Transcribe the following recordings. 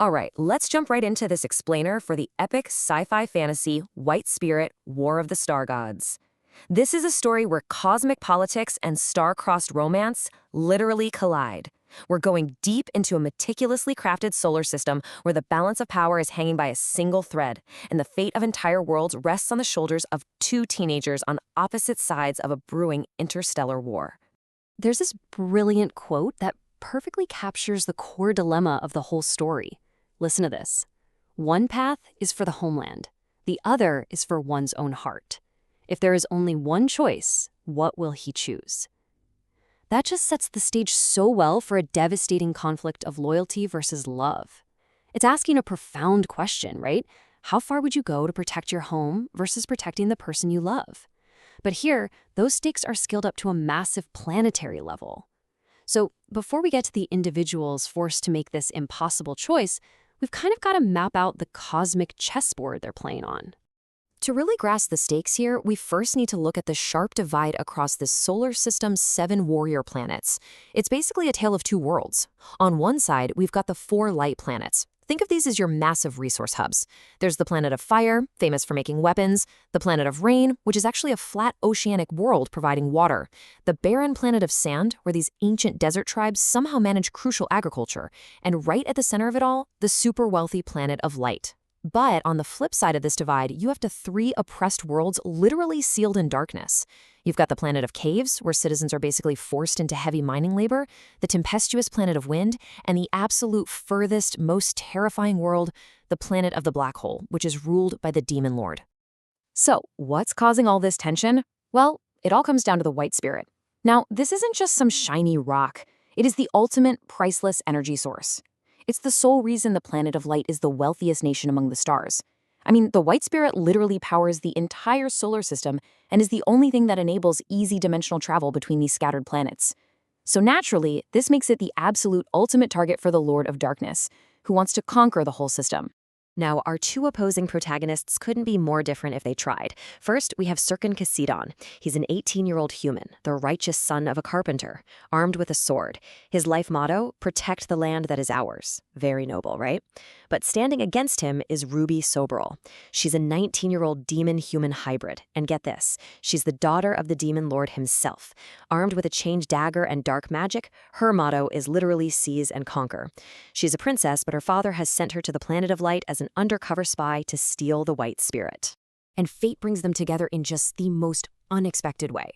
Alright, let's jump right into this explainer for the epic sci-fi fantasy White Spirit War of the Star Gods. This is a story where cosmic politics and star-crossed romance literally collide. We're going deep into a meticulously crafted solar system where the balance of power is hanging by a single thread, and the fate of entire worlds rests on the shoulders of two teenagers on opposite sides of a brewing interstellar war. There's this brilliant quote that perfectly captures the core dilemma of the whole story. Listen to this. One path is for the homeland. The other is for one's own heart. If there is only one choice, what will he choose? That just sets the stage so well for a devastating conflict of loyalty versus love. It's asking a profound question, right? How far would you go to protect your home versus protecting the person you love? But here, those stakes are scaled up to a massive planetary level. So before we get to the individuals forced to make this impossible choice, we've kind of got to map out the cosmic chessboard they're playing on. To really grasp the stakes here, we first need to look at the sharp divide across this solar system's 7 warrior planets. It's basically a tale of two worlds. On one side, we've got the 4 light planets. Think of these as your massive resource hubs. There's the planet of fire, famous for making weapons, the planet of rain, which is actually a flat oceanic world providing water, the barren planet of sand, where these ancient desert tribes somehow manage crucial agriculture, and right at the center of it all, the super wealthy planet of light. But on the flip side of this divide, you have 3 oppressed worlds literally sealed in darkness. You've got the planet of caves, where citizens are basically forced into heavy mining labor, the tempestuous planet of wind, and the absolute furthest, most terrifying world, the planet of the black hole, which is ruled by the demon lord. So, what's causing all this tension? Well, it all comes down to the White Spirit. Now, this isn't just some shiny rock. It is the ultimate, priceless energy source. It's the sole reason the planet of light is the wealthiest nation among the stars. I mean, the White Spirit literally powers the entire solar system and is the only thing that enables easy dimensional travel between these scattered planets. So naturally, this makes it the absolute ultimate target for the Lord of Darkness, who wants to conquer the whole system. Now, our two opposing protagonists couldn't be more different if they tried. First, we have Sirkin Kasidon. He's an 18-year-old human, the righteous son of a carpenter, armed with a sword. His life motto, protect the land that is ours. Very noble, right? But standing against him is Ruby Soberl. She's a 19-year-old demon-human hybrid. And get this, she's the daughter of the demon lord himself. Armed with a changed dagger and dark magic, her motto is literally seize and conquer. She's a princess, but her father has sent her to the planet of light as an undercover spy to steal the White Spirit. And fate brings them together in just the most unexpected way.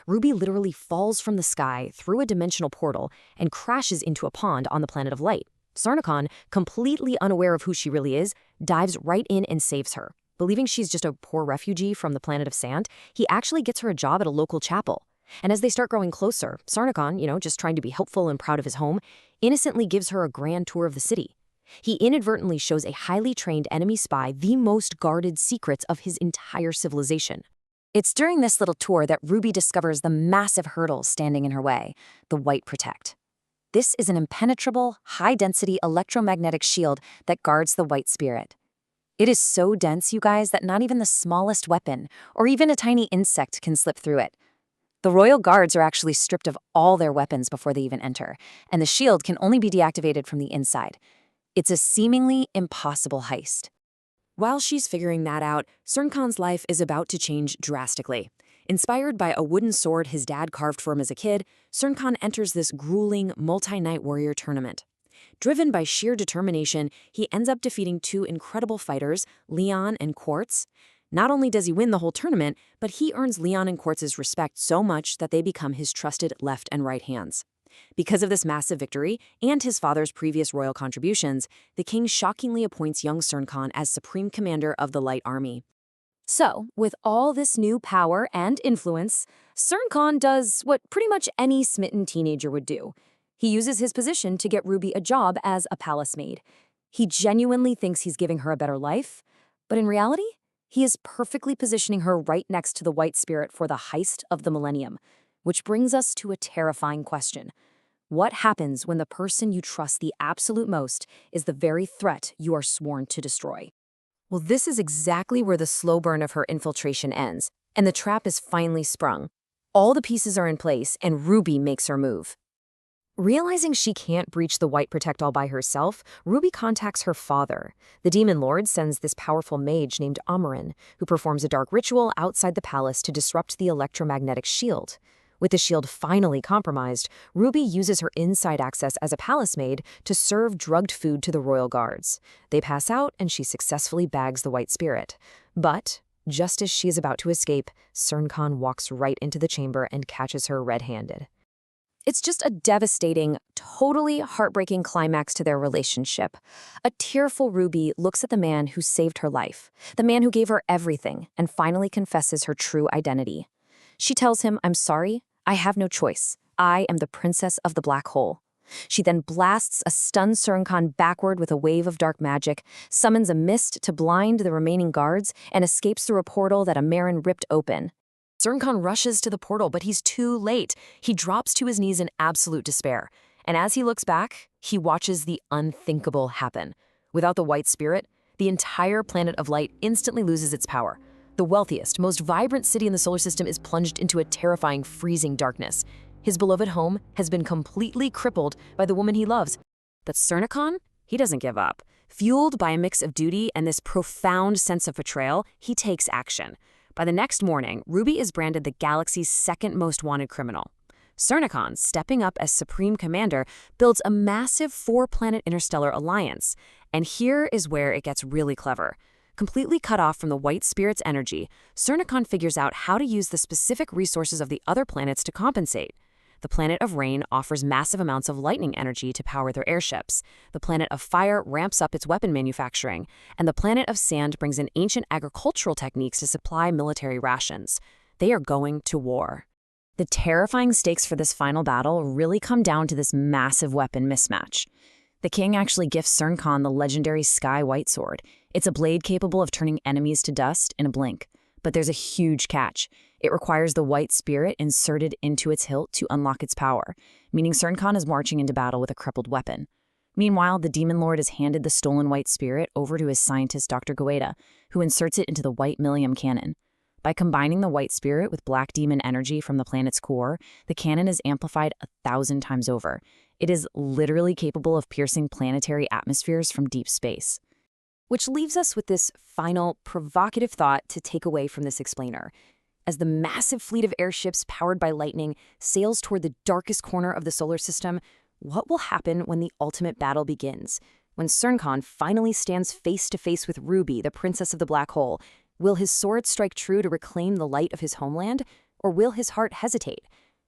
Ruby literally falls from the sky through a dimensional portal and crashes into a pond on the planet of light. Sarnakan, completely unaware of who she really is, dives right in and saves her. Believing she's just a poor refugee from the planet of sand, he actually gets her a job at a local chapel. And as they start growing closer, Sarnakan, just trying to be helpful and proud of his home, innocently gives her a grand tour of the city. He inadvertently shows a highly trained enemy spy the most guarded secrets of his entire civilization. It's during this little tour that Ruby discovers the massive hurdle standing in her way, the White Protect. This is an impenetrable, high-density electromagnetic shield that guards the White Spirit. It is so dense, you guys, that not even the smallest weapon, or even a tiny insect, can slip through it. The royal guards are actually stripped of all their weapons before they even enter, and the shield can only be deactivated from the inside. It's a seemingly impossible heist. While she's figuring that out, Sarnakan's life is about to change drastically. Inspired by a wooden sword his dad carved for him as a kid, Sarnakan enters this grueling, multi-night warrior tournament. Driven by sheer determination, he ends up defeating 2 incredible fighters, Leon and Quartz. Not only does he win the whole tournament, but he earns Leon and Quartz's respect so much that they become his trusted left and right hands. Because of this massive victory and his father's previous royal contributions, the king shockingly appoints young Sarnakan as supreme commander of the Light Army. So, with all this new power and influence, Sarnakan does what pretty much any smitten teenager would do. He uses his position to get Ruby a job as a palace maid. He genuinely thinks he's giving her a better life, but in reality, he is perfectly positioning her right next to the White Spirit for the heist of the millennium. Which brings us to a terrifying question. What happens when the person you trust the absolute most is the very threat you are sworn to destroy? Well, this is exactly where the slow burn of her infiltration ends, and the trap is finally sprung. All the pieces are in place, and Ruby makes her move. Realizing she can't breach the White Protect all by herself, Ruby contacts her father. The Demon Lord sends this powerful mage named Amarin, who performs a dark ritual outside the palace to disrupt the electromagnetic shield. With the shield finally compromised, Ruby uses her inside access as a palace maid to serve drugged food to the royal guards. They pass out and she successfully bags the white spirit. But just as she is about to escape, Cerncon walks right into the chamber and catches her red-handed. It's just a devastating, totally heartbreaking climax to their relationship. A tearful Ruby looks at the man who saved her life, the man who gave her everything, and finally confesses her true identity. She tells him, "I'm sorry, I have no choice. I am the princess of the black hole." She then blasts a stunned Cerncon backward with a wave of dark magic, summons a mist to blind the remaining guards, and escapes through a portal that Amarin ripped open. Cerncon rushes to the portal, but he's too late. He drops to his knees in absolute despair. And as he looks back, he watches the unthinkable happen. Without the white spirit, the entire planet of light instantly loses its power. The wealthiest, most vibrant city in the solar system is plunged into a terrifying, freezing darkness. His beloved home has been completely crippled by the woman he loves. But Cerncon? He doesn't give up. Fueled by a mix of duty and this profound sense of betrayal, he takes action. By the next morning, Ruby is branded the galaxy's second most wanted criminal. Cerncon, stepping up as Supreme Commander, builds a massive 4-planet interstellar alliance. And here is where it gets really clever. Completely cut off from the white spirit's energy, Cerncon figures out how to use the specific resources of the other planets to compensate. The planet of rain offers massive amounts of lightning energy to power their airships. The planet of fire ramps up its weapon manufacturing. And the planet of sand brings in ancient agricultural techniques to supply military rations. They are going to war. The terrifying stakes for this final battle really come down to this massive weapon mismatch. The king actually gifts Cerncon the legendary Sky White Sword. It's a blade capable of turning enemies to dust in a blink. But there's a huge catch. It requires the white spirit inserted into its hilt to unlock its power, meaning Cerncon is marching into battle with a crippled weapon. Meanwhile, the Demon Lord has handed the stolen white spirit over to his scientist Dr. Goeta, who inserts it into the white Millium cannon. By combining the white spirit with black demon energy from the planet's core, the cannon is amplified 1,000 times over. It is literally capable of piercing planetary atmospheres from deep space. Which leaves us with this final, provocative thought to take away from this explainer. As the massive fleet of airships powered by lightning sails toward the darkest corner of the solar system, what will happen when the ultimate battle begins? When Cerncon finally stands face to face with Ruby, the princess of the black hole, will his sword strike true to reclaim the light of his homeland? Or will his heart hesitate?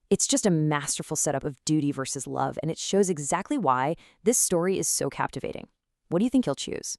It's just a masterful setup of duty versus love, and it shows exactly why this story is so captivating. What do you think he'll choose?